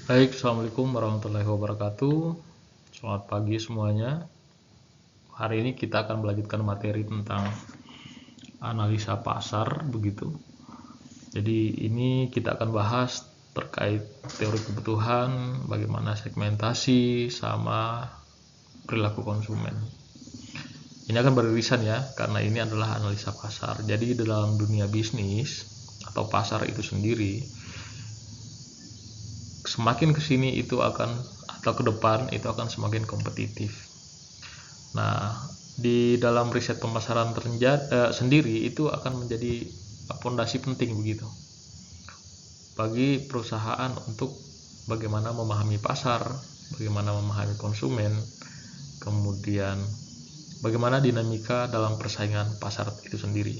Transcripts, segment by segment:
Baik, Assalamualaikum warahmatullahi wabarakatuh. Selamat pagi semuanya. Hari ini kita akan melanjutkan materi tentang analisa pasar, begitu. Jadi ini kita akan bahas terkait teori kebutuhan, bagaimana segmentasi, sama perilaku konsumen. Ini akan beririsan ya, karena ini adalah analisa pasar. Jadi dalam dunia bisnis atau pasar itu sendiri, semakin kesini itu akan, atau ke depan itu akan semakin kompetitif. Nah, di dalam riset pemasaran sendiri itu akan menjadi fondasi penting begitu bagi perusahaan untuk bagaimana memahami pasar, bagaimana memahami konsumen, kemudian bagaimana dinamika dalam persaingan pasar itu sendiri.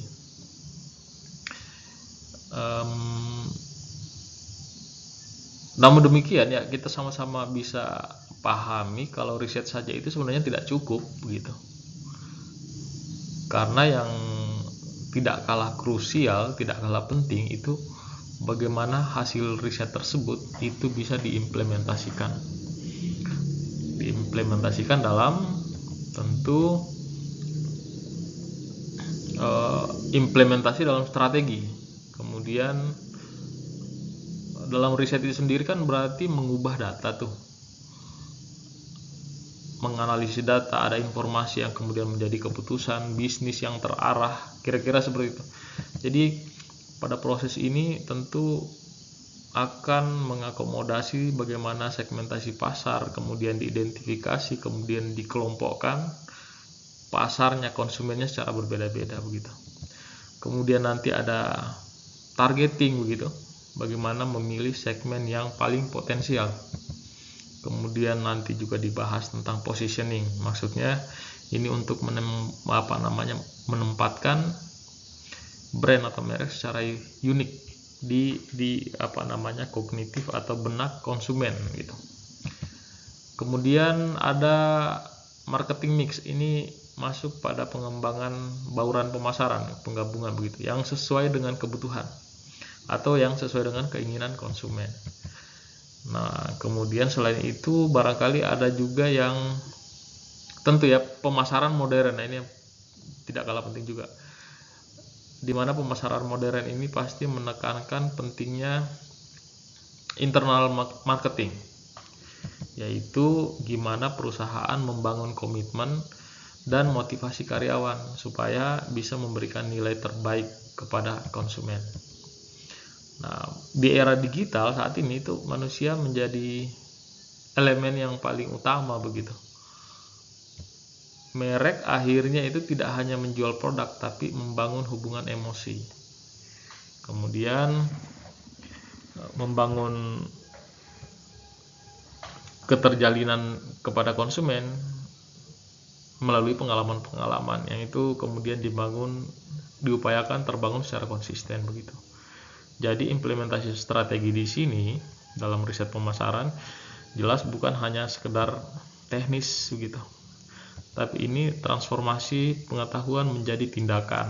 Namun demikian ya, kita sama-sama bisa pahami kalau riset saja itu sebenarnya tidak cukup begitu. Karena yang tidak kalah krusial, tidak kalah penting itu bagaimana hasil riset tersebut itu bisa diimplementasikan dalam tentu implementasi dalam strategi. Kemudian dalam riset itu sendiri kan berarti mengubah data tuh, menganalisis data, ada informasi yang kemudian menjadi keputusan bisnis yang terarah, kira-kira seperti itu. Jadi pada proses ini tentu akan mengakomodasi bagaimana segmentasi pasar, kemudian diidentifikasi, kemudian dikelompokkan pasarnya, konsumennya secara berbeda-beda begitu. Kemudian nanti ada targeting begitu, bagaimana memilih segmen yang paling potensial. Kemudian nanti juga dibahas tentang positioning, maksudnya ini untuk menempatkan brand atau merek secara unik di kognitif atau benak konsumen gitu. Kemudian ada marketing mix, ini masuk pada pengembangan bauran pemasaran, penggabungan begitu, yang sesuai dengan kebutuhan atau yang sesuai dengan keinginan konsumen. Nah, kemudian selain itu barangkali ada juga yang tentu ya pemasaran modern. Nah, ini tidak kalah penting juga, di mana pemasaran modern ini pasti menekankan pentingnya internal marketing, yaitu gimana perusahaan membangun komitmen dan motivasi karyawan supaya bisa memberikan nilai terbaik kepada konsumen. Nah, di era digital saat ini itu manusia menjadi elemen yang paling utama begitu. Merek akhirnya itu tidak hanya menjual produk tapi membangun hubungan emosi. Kemudian membangun keterjalinan kepada konsumen melalui pengalaman-pengalaman yang itu kemudian diupayakan terbangun secara konsisten begitu. Jadi implementasi strategi di sini dalam riset pemasaran jelas bukan hanya sekedar teknis begitu, tapi ini transformasi pengetahuan menjadi tindakan.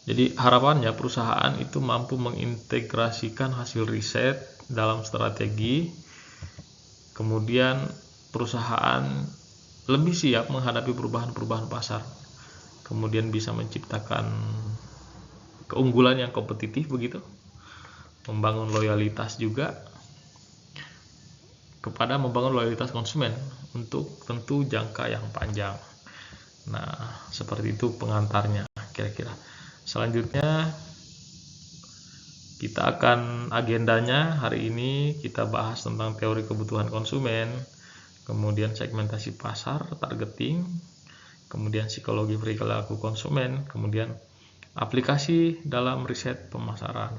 Jadi harapannya perusahaan itu mampu mengintegrasikan hasil riset dalam strategi, kemudian perusahaan lebih siap menghadapi perubahan-perubahan pasar, kemudian bisa menciptakan keunggulan yang kompetitif begitu, membangun loyalitas juga membangun loyalitas konsumen untuk tentu jangka yang panjang. Nah, seperti itu pengantarnya kira-kira. Selanjutnya kita akan agendanya hari ini kita bahas tentang teori kebutuhan konsumen, kemudian segmentasi pasar, targeting, kemudian psikologi perilaku konsumen, kemudian aplikasi dalam riset pemasaran.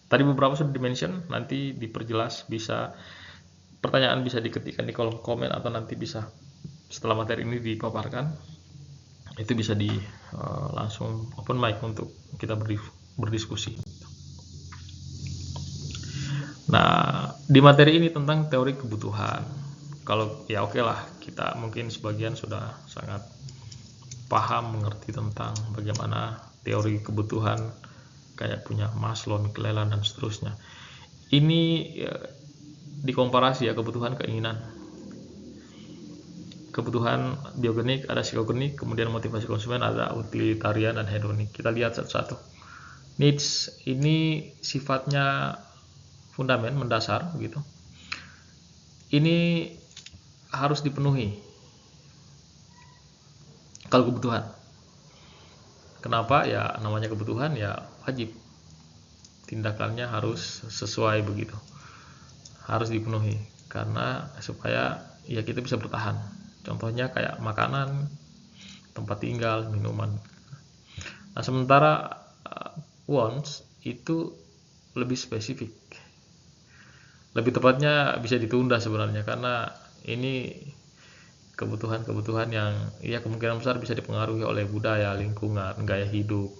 Tadi beberapa sudah dimention, nanti diperjelas, pertanyaan bisa diketikkan di kolom komen atau nanti bisa setelah materi ini dipaparkan itu bisa langsung open mic untuk kita berdiskusi. Nah, di materi ini tentang teori kebutuhan, kalau ya oke lah, kita mungkin sebagian sudah sangat paham mengerti tentang bagaimana teori kebutuhan kayak punya Maslow, McClelland dan seterusnya. Ini ya, dikomparasi ya, kebutuhan keinginan. Kebutuhan biogenik, ada psikogenik, kemudian motivasi konsumen, ada utilitarian dan hedonik. Kita lihat satu-satu. Needs ini sifatnya fundament, mendasar begitu. Ini harus dipenuhi kalau kebutuhan. Kenapa? Ya namanya kebutuhan ya wajib. Tindakannya harus sesuai begitu. Harus dipenuhi karena supaya ya kita bisa bertahan. Contohnya kayak makanan, tempat tinggal, minuman. Nah, sementara wants itu lebih spesifik. Lebih tepatnya bisa ditunda sebenarnya, karena ini kebutuhan-kebutuhan yang ya kemungkinan besar bisa dipengaruhi oleh budaya, lingkungan, gaya hidup.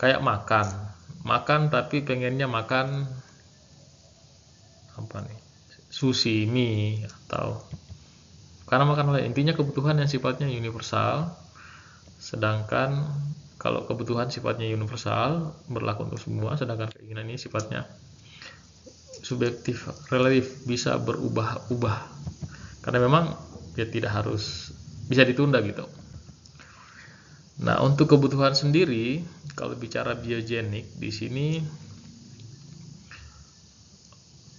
Kayak makan tapi pengennya makan apa nih, sushi, mie, atau karena makan oleh, intinya kebutuhan yang sifatnya universal. Sedangkan kalau kebutuhan sifatnya universal berlaku untuk semua, sedangkan keinginan ini sifatnya subjektif, relatif, bisa berubah-ubah. Karena memang ya tidak harus, bisa ditunda gitu. Nah, untuk kebutuhan sendiri, kalau bicara biogenik di sini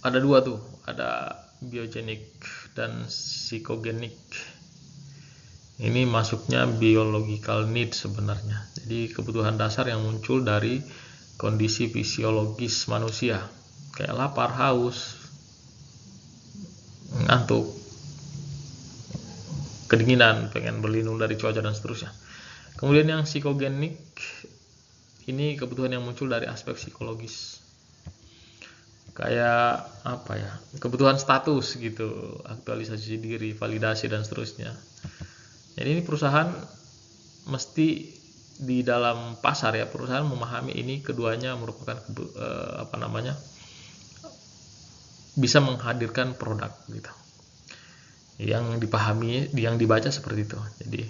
ada dua tuh, ada biogenik dan psikogenik. Ini masuknya biological need sebenarnya. Jadi kebutuhan dasar yang muncul dari kondisi fisiologis manusia, kayak lapar, haus, ngantuk, kedinginan, pengen berlindung dari cuaca dan seterusnya. Kemudian yang psikogenik ini kebutuhan yang muncul dari aspek psikologis, kayak apa ya, kebutuhan status gitu, aktualisasi diri, validasi dan seterusnya. Jadi ini perusahaan mesti di dalam pasar ya, perusahaan memahami ini keduanya merupakan bisa menghadirkan produk gitu yang dipahami, yang dibaca seperti itu. Jadi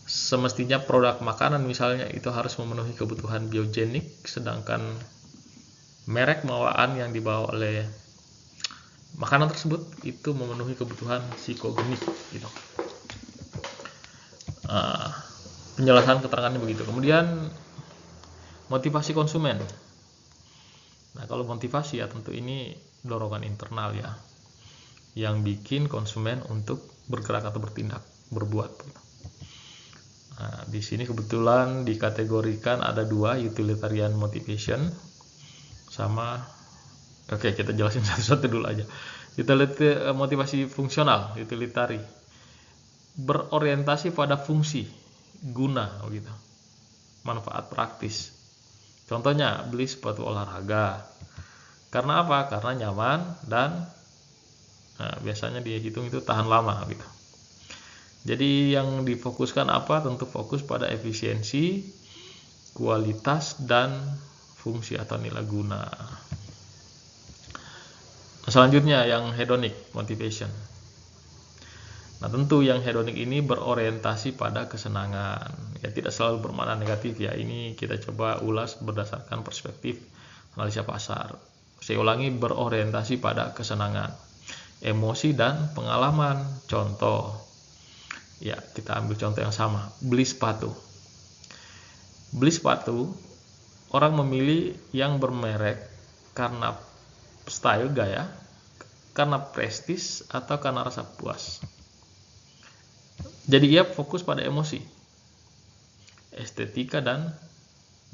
semestinya produk makanan misalnya itu harus memenuhi kebutuhan biogenik, sedangkan merek bawaan yang dibawa oleh makanan tersebut itu memenuhi kebutuhan psikogenik gitu. Penjelasan keterangannya begitu. Kemudian motivasi konsumen. Nah, kalau motivasi ya tentu ini dorongan internal ya, yang bikin konsumen untuk bergerak atau bertindak, berbuat. Nah, di sini kebetulan dikategorikan ada dua, utilitarian motivation sama, oke kita jelasin satu-satu dulu aja. Motivasi fungsional, utilitari, berorientasi pada fungsi, guna gitu, manfaat praktis. Contohnya beli sepatu olahraga. Karena apa? Karena nyaman dan biasanya dihitung itu tahan lama gitu. Jadi yang difokuskan apa? Tentu fokus pada efisiensi, kualitas, dan fungsi atau nilai guna. Selanjutnya yang hedonic motivation. Nah, tentu yang hedonik ini berorientasi pada kesenangan. Ya, tidak selalu bermakna negatif ya. Ini kita coba ulas berdasarkan perspektif analisa pasar. Saya ulangi, berorientasi pada kesenangan, emosi, dan pengalaman. Contoh, ya kita ambil contoh yang sama. Beli sepatu. Beli sepatu, orang memilih yang bermerek karena style, gaya, karena prestis, atau karena rasa puas. Jadi ia fokus pada emosi, estetika, dan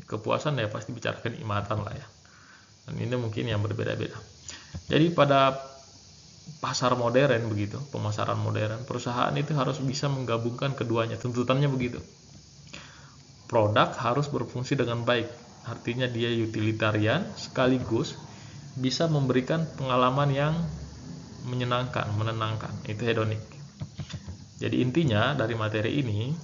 kepuasan ya, pasti bicara kenikmatan lah ya. Dan ini mungkin yang berbeda-beda. Jadi pada pasar modern begitu, pemasaran modern, perusahaan itu harus bisa menggabungkan keduanya. Tuntutannya begitu. Produk harus berfungsi dengan baik. Artinya dia utilitarian sekaligus bisa memberikan pengalaman yang menyenangkan, menenangkan. Itu hedonik. Jadi intinya dari materi ini,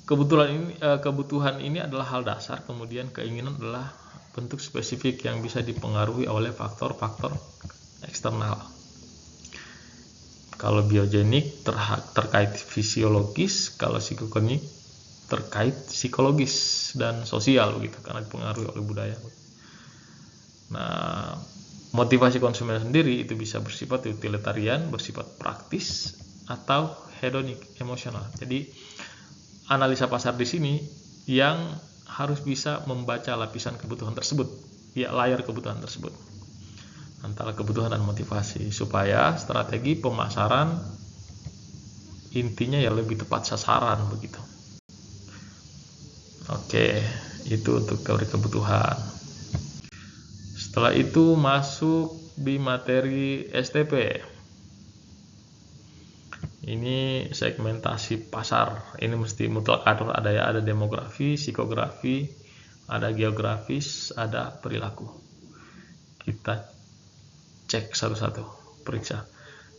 kebutuhan ini adalah hal dasar, kemudian keinginan adalah bentuk spesifik yang bisa dipengaruhi oleh faktor-faktor eksternal. Kalau biogenik terkait fisiologis, kalau psikogenik terkait psikologis dan sosial gitu, karena dipengaruhi oleh budaya. Nah, motivasi konsumen sendiri itu bisa bersifat utilitarian, bersifat praktis, atau hedonik, emosional. Jadi analisa pasar di sini yang harus bisa membaca lapisan kebutuhan tersebut, ya layar kebutuhan tersebut, antara kebutuhan dan motivasi, supaya strategi pemasaran intinya ya lebih tepat sasaran begitu. Oke, itu untuk teori kebutuhan. Setelah itu masuk di materi STP. Ini segmentasi pasar. Ini mesti mutlak ada ya, ada demografi, psikografi, ada geografis, ada perilaku. Kita cek satu-satu, periksa.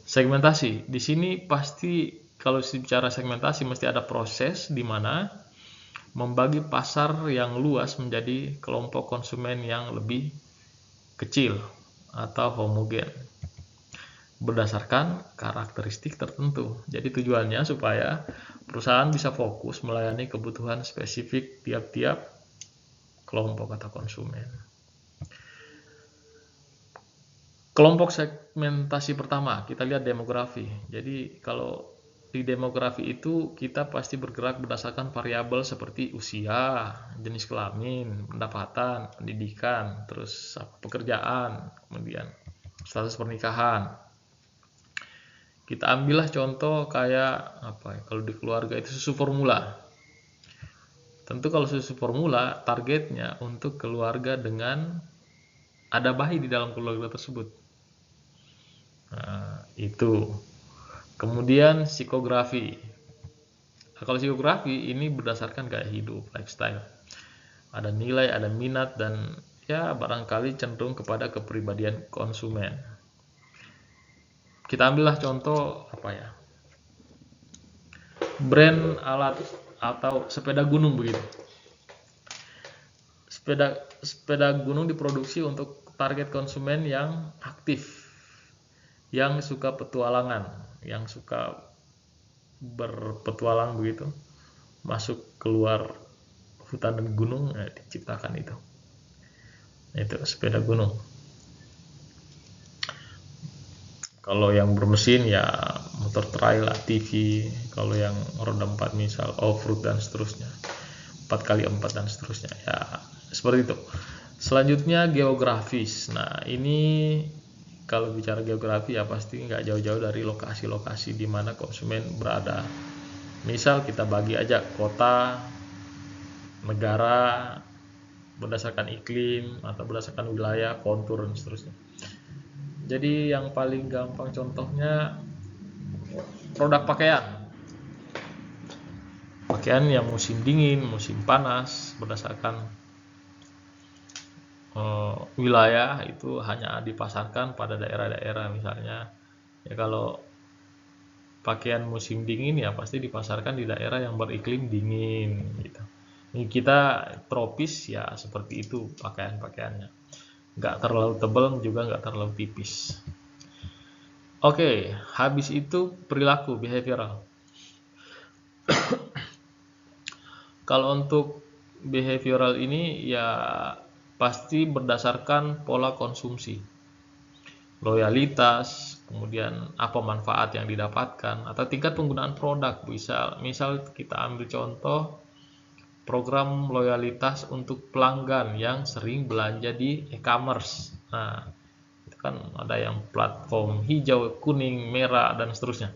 Segmentasi. Di sini pasti kalau bicara segmentasi mesti ada proses di mana membagi pasar yang luas menjadi kelompok konsumen yang lebih kecil atau homogen berdasarkan karakteristik tertentu. Jadi tujuannya supaya perusahaan bisa fokus melayani kebutuhan spesifik tiap-tiap kelompok atau konsumen. Kelompok segmentasi pertama, kita lihat demografi. Jadi kalau di demografi itu kita pasti bergerak berdasarkan variabel seperti usia, jenis kelamin, pendapatan, pendidikan, terus pekerjaan, kemudian status pernikahan. Kita ambillah contoh kayak apa ya, kalau di keluarga itu susu formula. Tentu kalau susu formula targetnya untuk keluarga dengan ada bayi di dalam keluarga tersebut. Nah, itu. Kemudian psikografi. Nah, kalau psikografi ini berdasarkan gaya hidup, lifestyle. Ada nilai, ada minat, dan ya barangkali cenderung kepada kepribadian konsumen. Kita ambillah contoh apa ya, brand alat atau sepeda gunung begitu. Sepeda gunung diproduksi untuk target konsumen yang aktif, yang suka petualangan, yang suka berpetualang begitu, masuk keluar hutan dan gunung, diciptakan itu sepeda gunung. Kalau yang bermesin ya motor trail, ATV. Kalau yang roda 4 misal off-road dan seterusnya, 4x4 dan seterusnya, ya seperti itu. Selanjutnya geografis. Nah ini kalau bicara geografi ya pasti nggak jauh-jauh dari lokasi-lokasi di mana konsumen berada. Misal kita bagi aja kota, negara, berdasarkan iklim atau berdasarkan wilayah, kontur dan seterusnya. Jadi yang paling gampang contohnya produk pakaian. Pakaian yang musim dingin, musim panas, berdasarkan wilayah itu hanya dipasarkan pada daerah-daerah. Misalnya ya kalau pakaian musim dingin ya pasti dipasarkan di daerah yang beriklim dingin gitu. Ini kita tropis ya seperti itu pakaian-pakaiannya, nggak terlalu tebal juga nggak terlalu tipis. Oke, habis itu perilaku, behavioral. Kalau untuk behavioral ini ya pasti berdasarkan pola konsumsi, loyalitas, kemudian apa manfaat yang didapatkan, atau tingkat penggunaan produk. Misal kita ambil contoh program loyalitas untuk pelanggan yang sering belanja di e-commerce. Nah, itu kan ada yang platform hijau, kuning, merah, dan seterusnya.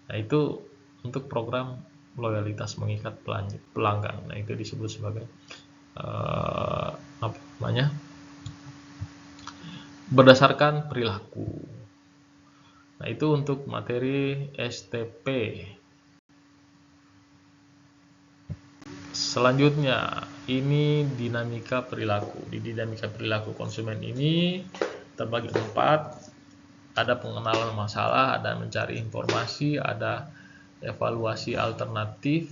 Nah, itu untuk program loyalitas mengikat pelanggan. Nah, itu disebut sebagai apa namanya? Berdasarkan perilaku. Nah, itu untuk materi STP. Selanjutnya, ini dinamika perilaku. Di dinamika perilaku konsumen ini terbagi 4. Ada pengenalan masalah, ada mencari informasi, ada evaluasi alternatif,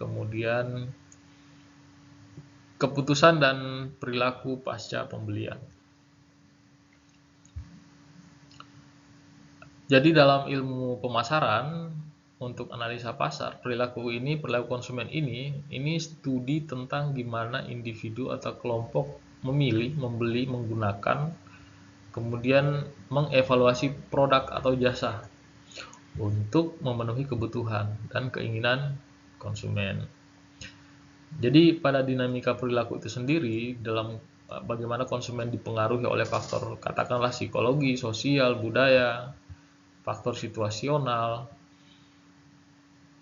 kemudian keputusan dan perilaku pasca pembelian. Jadi dalam ilmu pemasaran, untuk analisa pasar, perilaku konsumen ini studi tentang gimana individu atau kelompok memilih, membeli, menggunakan, kemudian mengevaluasi produk atau jasa untuk memenuhi kebutuhan dan keinginan konsumen. Jadi pada dinamika perilaku itu sendiri, dalam bagaimana konsumen dipengaruhi oleh faktor katakanlah psikologi, sosial, budaya, faktor situasional.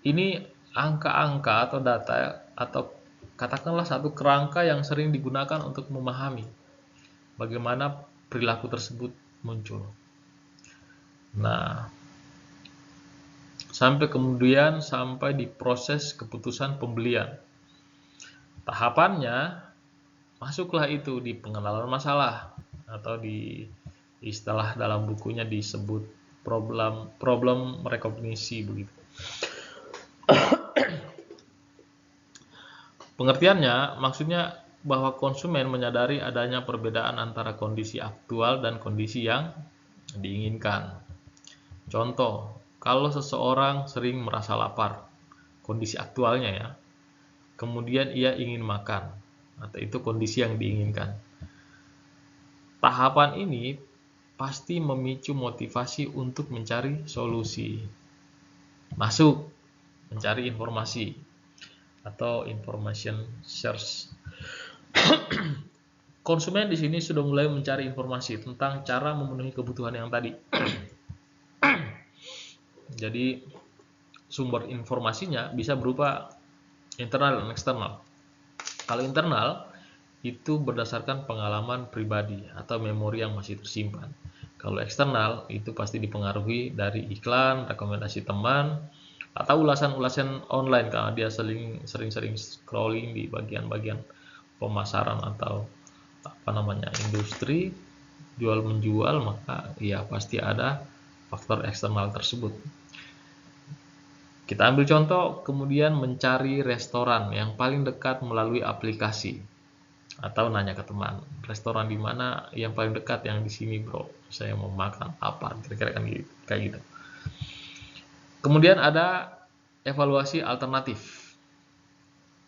Ini angka-angka atau data atau katakanlah satu kerangka yang sering digunakan untuk memahami bagaimana perilaku tersebut muncul. Nah, sampai di proses keputusan pembelian. Tahapannya masuklah itu di pengenalan masalah atau di istilah dalam bukunya disebut problem rekognisi begitu. Pengertiannya maksudnya bahwa konsumen menyadari adanya perbedaan antara kondisi aktual dan kondisi yang diinginkan. Contoh, kalau seseorang sering merasa lapar, kondisi aktualnya ya, kemudian ia ingin makan, atau itu kondisi yang diinginkan. Tahapan ini pasti memicu motivasi untuk mencari solusi. Masuk, mencari informasi, atau information search. Konsumen di sini sudah mulai mencari informasi tentang cara memenuhi kebutuhan yang tadi. Jadi sumber informasinya bisa berupa internal dan eksternal. Kalau internal itu berdasarkan pengalaman pribadi atau memori yang masih tersimpan. Kalau eksternal itu pasti dipengaruhi dari iklan, rekomendasi teman, atau ulasan-ulasan online karena dia sering-sering scrolling di bagian-bagian pemasaran atau industri jual menjual, maka ya pasti ada faktor eksternal tersebut. Kita ambil contoh, kemudian mencari restoran yang paling dekat melalui aplikasi atau nanya ke teman, restoran di mana yang paling dekat, yang di sini bro, saya mau makan apa, kira-kira kan kayak gitu. Kemudian ada evaluasi alternatif.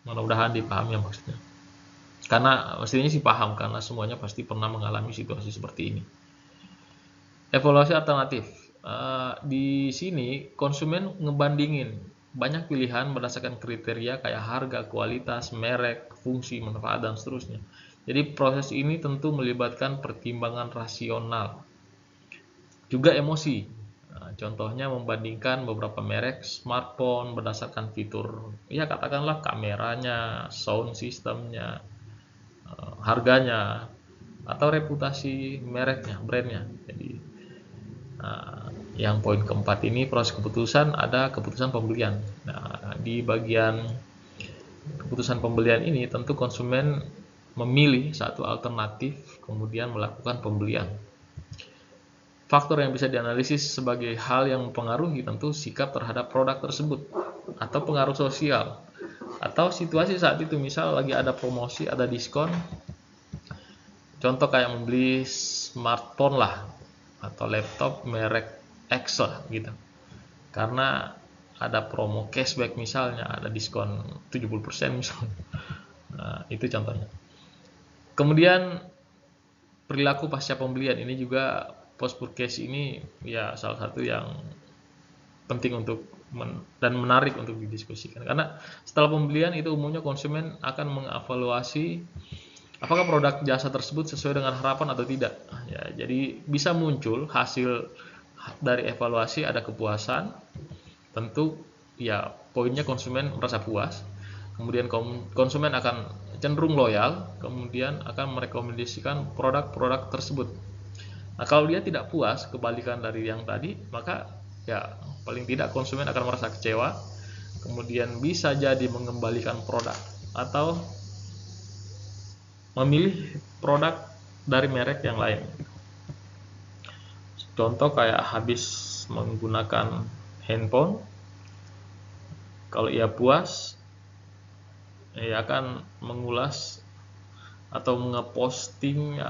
Mudah-mudahan dipahami ya maksudnya. Karena mestinya sih paham, karena semuanya pasti pernah mengalami situasi seperti ini. Evaluasi alternatif. Di sini konsumen ngebandingin banyak pilihan berdasarkan kriteria kayak harga, kualitas, merek, fungsi, manfaat, dan seterusnya. Jadi proses ini tentu melibatkan pertimbangan rasional, juga emosi. Contohnya membandingkan beberapa merek smartphone berdasarkan fitur, ya katakanlah kameranya, sound systemnya, harganya, atau reputasi mereknya, brandnya. Jadi yang poin keempat ini proses keputusan, ada keputusan pembelian. Nah, di bagian keputusan pembelian ini tentu konsumen memilih satu alternatif kemudian melakukan pembelian. Faktor yang bisa dianalisis sebagai hal yang mempengaruhi tentu sikap terhadap produk tersebut atau pengaruh sosial atau situasi saat itu, misal lagi ada promosi, ada diskon. Contoh kayak membeli smartphone lah atau laptop merek X lah gitu. Karena ada promo cashback misalnya, ada diskon 70% misalnya. Nah, itu contohnya. Kemudian perilaku pasca pembelian ini juga post purchase ini ya salah satu yang penting untuk dan menarik untuk didiskusikan. Karena setelah pembelian itu umumnya konsumen akan mengevaluasi apakah produk jasa tersebut sesuai dengan harapan atau tidak. Ya, jadi bisa muncul hasil dari evaluasi, ada kepuasan. Tentu ya poinnya konsumen merasa puas. Kemudian konsumen akan cenderung loyal, kemudian akan merekomendasikan produk-produk tersebut. Nah, kalau dia tidak puas, kebalikan dari yang tadi, maka ya paling tidak konsumen akan merasa kecewa, kemudian bisa jadi mengembalikan produk atau memilih produk dari merek yang lain. Contoh kayak habis menggunakan handphone, kalau ia puas, ia akan mengulas atau ngeposting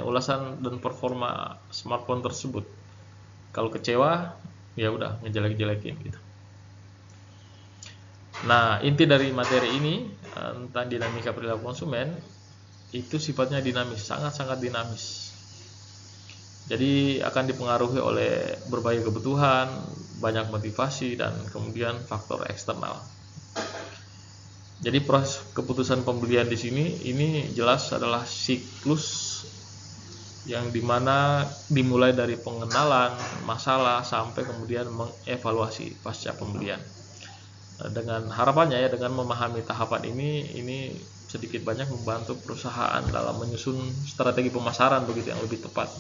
ulasan dan performa smartphone tersebut. Kalau kecewa, ya udah ngejelek-jelekin gitu. Nah, inti dari materi ini tentang dinamika perilaku konsumen itu sifatnya dinamis, sangat-sangat dinamis. Jadi akan dipengaruhi oleh berbagai kebutuhan, banyak motivasi, dan kemudian faktor eksternal. Jadi proses keputusan pembelian di sini ini jelas adalah siklus yang dimana dimulai dari pengenalan masalah sampai kemudian mengevaluasi pasca pembelian. Dengan harapannya ya, dengan memahami tahapan ini sedikit banyak membantu perusahaan dalam menyusun strategi pemasaran begitu yang lebih tepat,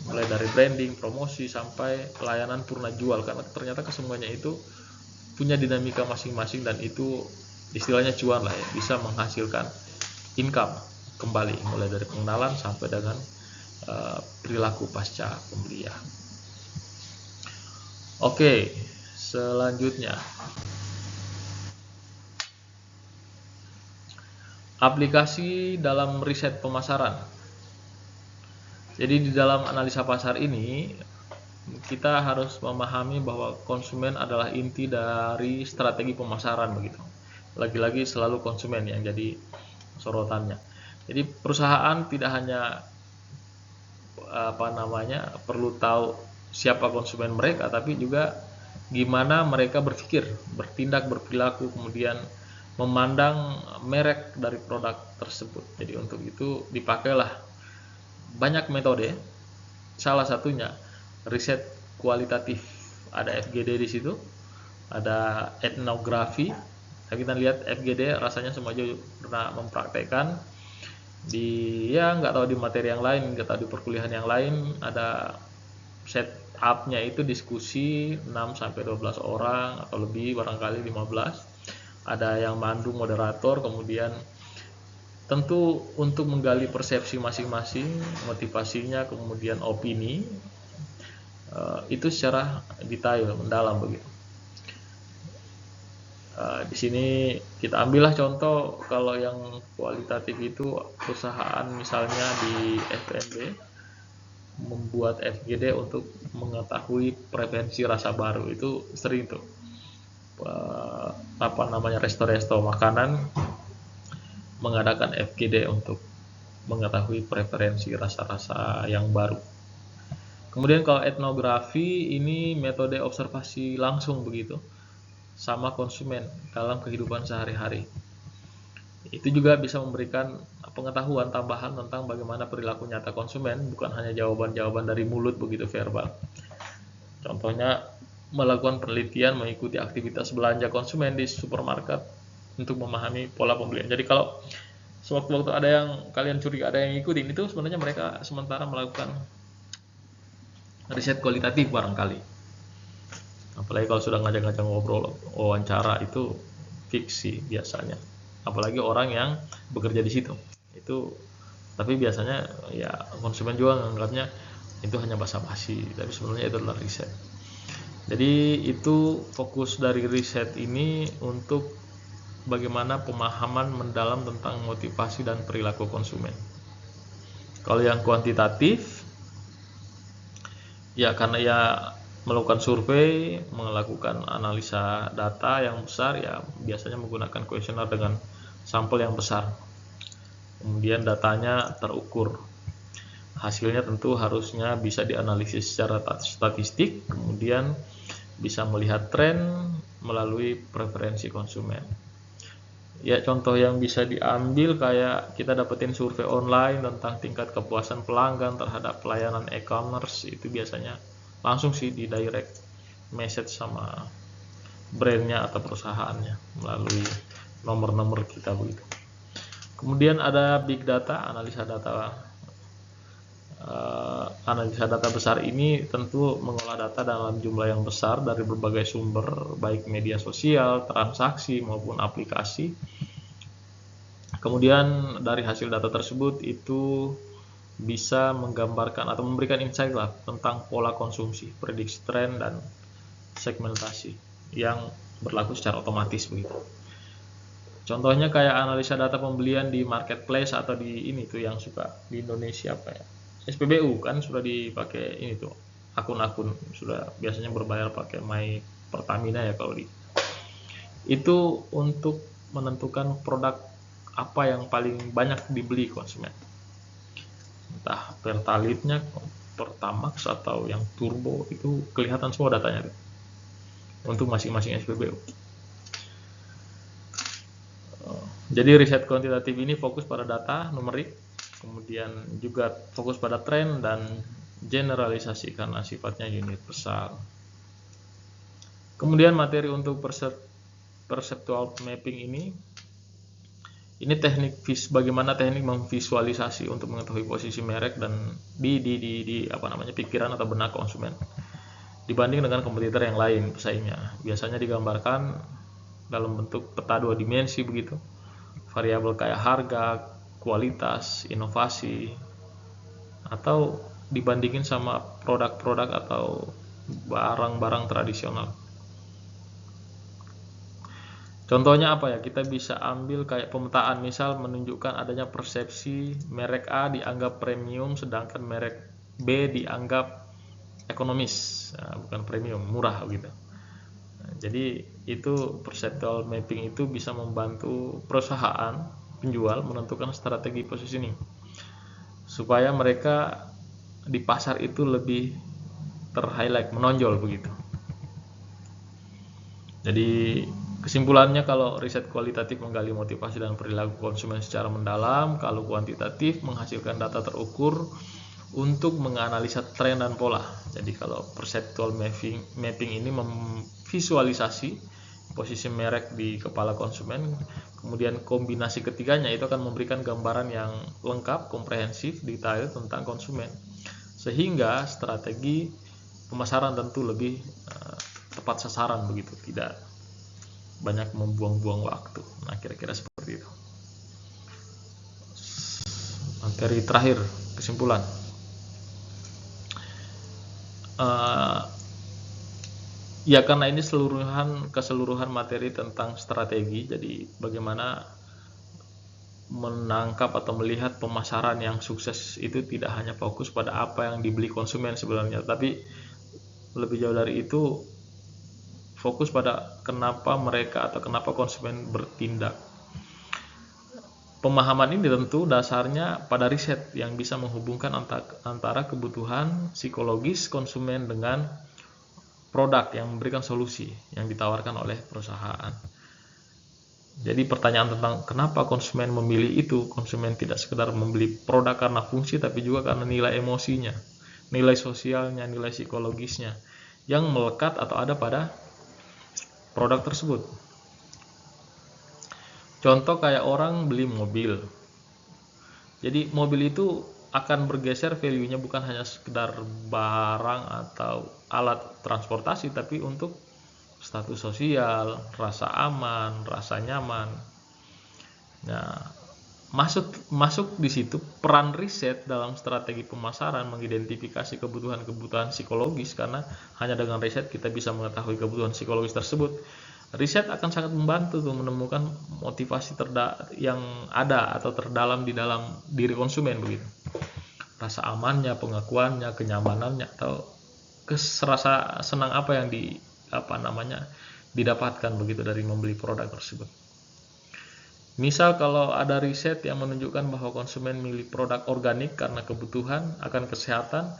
mulai dari branding, promosi, sampai pelayanan purna jual, karena ternyata kesemuanya itu punya dinamika masing-masing dan itu istilahnya cuan lah ya, bisa menghasilkan income kembali mulai dari pengenalan sampai dengan perilaku pasca pembelian. Oke, selanjutnya aplikasi dalam riset pemasaran. Jadi di dalam analisa pasar ini kita harus memahami bahwa konsumen adalah inti dari strategi pemasaran begitu. Lagi-lagi selalu konsumen yang jadi sorotannya. Jadi perusahaan tidak hanya perlu tahu siapa konsumen mereka, tapi juga gimana mereka berpikir, bertindak, berperilaku, kemudian memandang merek dari produk tersebut. Jadi untuk itu dipakailah banyak metode. Salah satunya riset kualitatif. Ada FGD di situ, ada etnografi. Kita lihat FGD rasanya semua juga pernah mempraktekkan di nggak tahu di materi yang lain, nggak tahu di perkuliahan yang lain. Ada setupnya itu diskusi 6-12 orang atau lebih, barangkali 15. Ada yang mandu moderator, kemudian tentu untuk menggali persepsi masing-masing, motivasinya, kemudian opini, itu secara detail, mendalam begitu. Di sini kita ambillah contoh, kalau yang kualitatif itu perusahaan misalnya di FNB membuat FGD untuk mengetahui preferensi rasa baru. Itu sering tuh resto-resto makanan mengadakan FGD untuk mengetahui preferensi rasa-rasa yang baru. Kemudian kalau etnografi ini metode observasi langsung begitu sama konsumen dalam kehidupan sehari-hari. Itu juga bisa memberikan pengetahuan tambahan tentang bagaimana perilaku nyata konsumen, bukan hanya jawaban-jawaban dari mulut begitu verbal. Contohnya melakukan penelitian mengikuti aktivitas belanja konsumen di supermarket untuk memahami pola pembelian. Jadi kalau sewaktu-waktu ada yang kalian curiga ada yang ikutin, itu sebenarnya mereka sementara melakukan riset kualitatif barangkali. Apalagi kalau sudah ngajak-ngajak ngobrol, wawancara, itu fiksi biasanya. Apalagi orang yang bekerja di situ. Itu tapi biasanya ya konsumen juga menganggapnya itu hanya basa-basi, tapi sebenarnya itu adalah riset. Jadi itu fokus dari riset ini untuk bagaimana pemahaman mendalam tentang motivasi dan perilaku konsumen. Kalau yang kuantitatif, ya karena ya melakukan survei, melakukan analisa data yang besar, ya biasanya menggunakan kuesioner dengan sampel yang besar. Kemudian datanya terukur. Hasilnya tentu harusnya bisa dianalisis secara statistik, kemudian bisa melihat tren melalui preferensi konsumen. Ya contoh yang bisa diambil kayak kita dapetin survei online tentang tingkat kepuasan pelanggan terhadap pelayanan e-commerce, itu biasanya langsung sih di direct message sama brandnya atau perusahaannya melalui nomor-nomor kita begitu. Kemudian ada big data, analisa data besar ini tentu mengolah data dalam jumlah yang besar dari berbagai sumber, baik media sosial, transaksi maupun aplikasi. Kemudian dari hasil data tersebut itu bisa menggambarkan atau memberikan insight lah tentang pola konsumsi, prediksi tren, dan segmentasi yang berlaku secara otomatis begitu. Contohnya kayak analisa data pembelian di marketplace atau di ini tuh yang suka di Indonesia apa ya, SPBU kan sudah dipakai ini tuh akun-akun, sudah biasanya berbayar pakai My Pertamina ya kalau di itu untuk menentukan produk apa yang paling banyak dibeli konsumen, entah Pertalite-nya, Pertamax atau yang turbo, itu kelihatan semua datanya tuh, untuk masing-masing SPBU. Jadi riset kuantitatif ini fokus pada data numerik, kemudian juga fokus pada tren dan generalisasi karena sifatnya universal. Kemudian materi untuk perceptual mapping ini teknik bagaimana teknik memvisualisasi untuk mengetahui posisi merek dan di pikiran atau benak konsumen dibanding dengan kompetitor yang lain pesaingnya. Biasanya digambarkan dalam bentuk peta 2 dimensi begitu. Variabel kayak harga, kualitas, inovasi, atau dibandingin sama produk-produk atau barang-barang tradisional. Contohnya apa ya? Kita bisa ambil kayak pemetaan, misal menunjukkan adanya persepsi merek A dianggap premium sedangkan merek B dianggap ekonomis, bukan premium, murah gitu. Jadi itu perceptual mapping itu bisa membantu perusahaan penjual menentukan strategi positioning supaya mereka di pasar itu lebih terhighlight, menonjol begitu. Jadi kesimpulannya, kalau riset kualitatif menggali motivasi dan perilaku konsumen secara mendalam, kalau kuantitatif menghasilkan data terukur untuk menganalisa tren dan pola. Jadi kalau perceptual mapping ini memvisualisasi posisi merek di kepala konsumen, kemudian kombinasi ketiganya itu akan memberikan gambaran yang lengkap, komprehensif, detail tentang konsumen, sehingga strategi pemasaran tentu lebih tepat sasaran begitu, tidak banyak membuang-buang waktu. Nah, kira-kira seperti itu. Materi terakhir, kesimpulan. Ya karena ini keseluruhan materi tentang strategi, jadi bagaimana menangkap atau melihat pemasaran yang sukses itu tidak hanya fokus pada apa yang dibeli konsumen sebenarnya, tapi lebih jauh dari itu fokus pada kenapa mereka atau kenapa konsumen bertindak. Pemahaman ini tentu dasarnya pada riset yang bisa menghubungkan antara kebutuhan psikologis konsumen dengan produk yang memberikan solusi yang ditawarkan oleh perusahaan. Jadi pertanyaan tentang kenapa konsumen memilih itu, konsumen tidak sekedar membeli produk karena fungsi, tapi juga karena nilai emosinya, nilai sosialnya, nilai psikologisnya yang melekat atau ada pada produk tersebut. Contoh kayak orang beli mobil. Jadi mobil itu akan bergeser value-nya bukan hanya sekedar barang atau alat transportasi, tapi untuk status sosial, rasa aman, rasa nyaman. Nah, masuk di situ peran riset dalam strategi pemasaran mengidentifikasi kebutuhan-kebutuhan psikologis, karena hanya dengan riset kita bisa mengetahui kebutuhan psikologis tersebut. Riset akan sangat membantu tuh menemukan motivasi yang ada atau terdalam di dalam diri konsumen begitu. Rasa amannya, pengakuannya, kenyamanannya, atau rasa senang apa yang didapatkan begitu dari membeli produk tersebut. Misal kalau ada riset yang menunjukkan bahwa konsumen milih produk organik karena kebutuhan akan kesehatan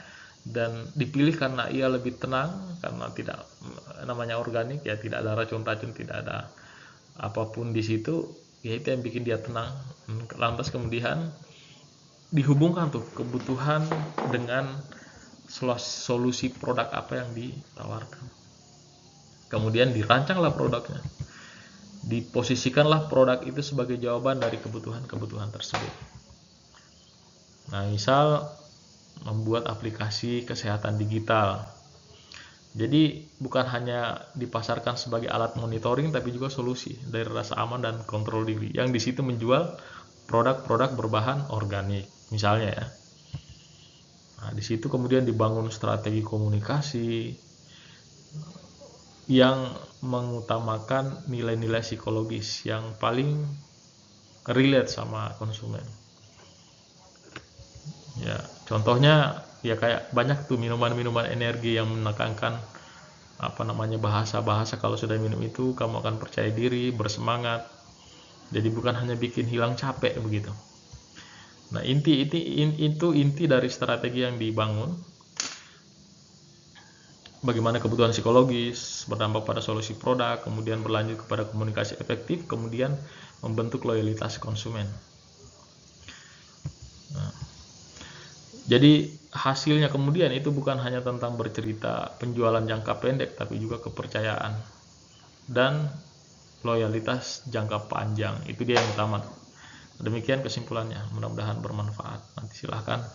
dan dipilih karena ia lebih tenang, karena tidak namanya organik ya, tidak ada racun-racun, tidak ada apapun di situ, ya itu yang bikin dia tenang. Lantas kemudian dihubungkan tuh kebutuhan dengan solusi produk apa yang ditawarkan. Kemudian dirancanglah produknya, diposisikanlah produk itu sebagai jawaban dari kebutuhan-kebutuhan tersebut. Nah, misal membuat aplikasi kesehatan digital. Jadi bukan hanya dipasarkan sebagai alat monitoring, tapi juga solusi dari rasa aman dan kontrol diri, yang di situ menjual produk-produk berbahan organik misalnya ya. Nah, di situ kemudian dibangun strategi komunikasi yang mengutamakan nilai-nilai psikologis yang paling relate sama konsumen. Ya, contohnya ya kayak banyak tuh minuman-minuman energi yang menekankan bahasa-bahasa kalau sudah minum itu kamu akan percaya diri, bersemangat. Jadi bukan hanya bikin hilang capek begitu. Nah, itu inti dari strategi yang dibangun. Bagaimana kebutuhan psikologis berdampak pada solusi produk, kemudian berlanjut kepada komunikasi efektif, kemudian membentuk loyalitas konsumen. Nah, jadi hasilnya kemudian itu bukan hanya tentang bercerita penjualan jangka pendek, tapi juga kepercayaan dan loyalitas jangka panjang. Itu dia yang utama. Demikian kesimpulannya, mudah-mudahan bermanfaat. Nanti silahkan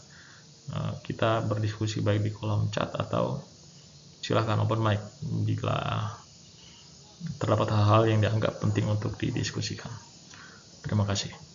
kita berdiskusi baik di kolom chat atau silahkan open mic jika terdapat hal-hal yang dianggap penting untuk didiskusikan. Terima kasih.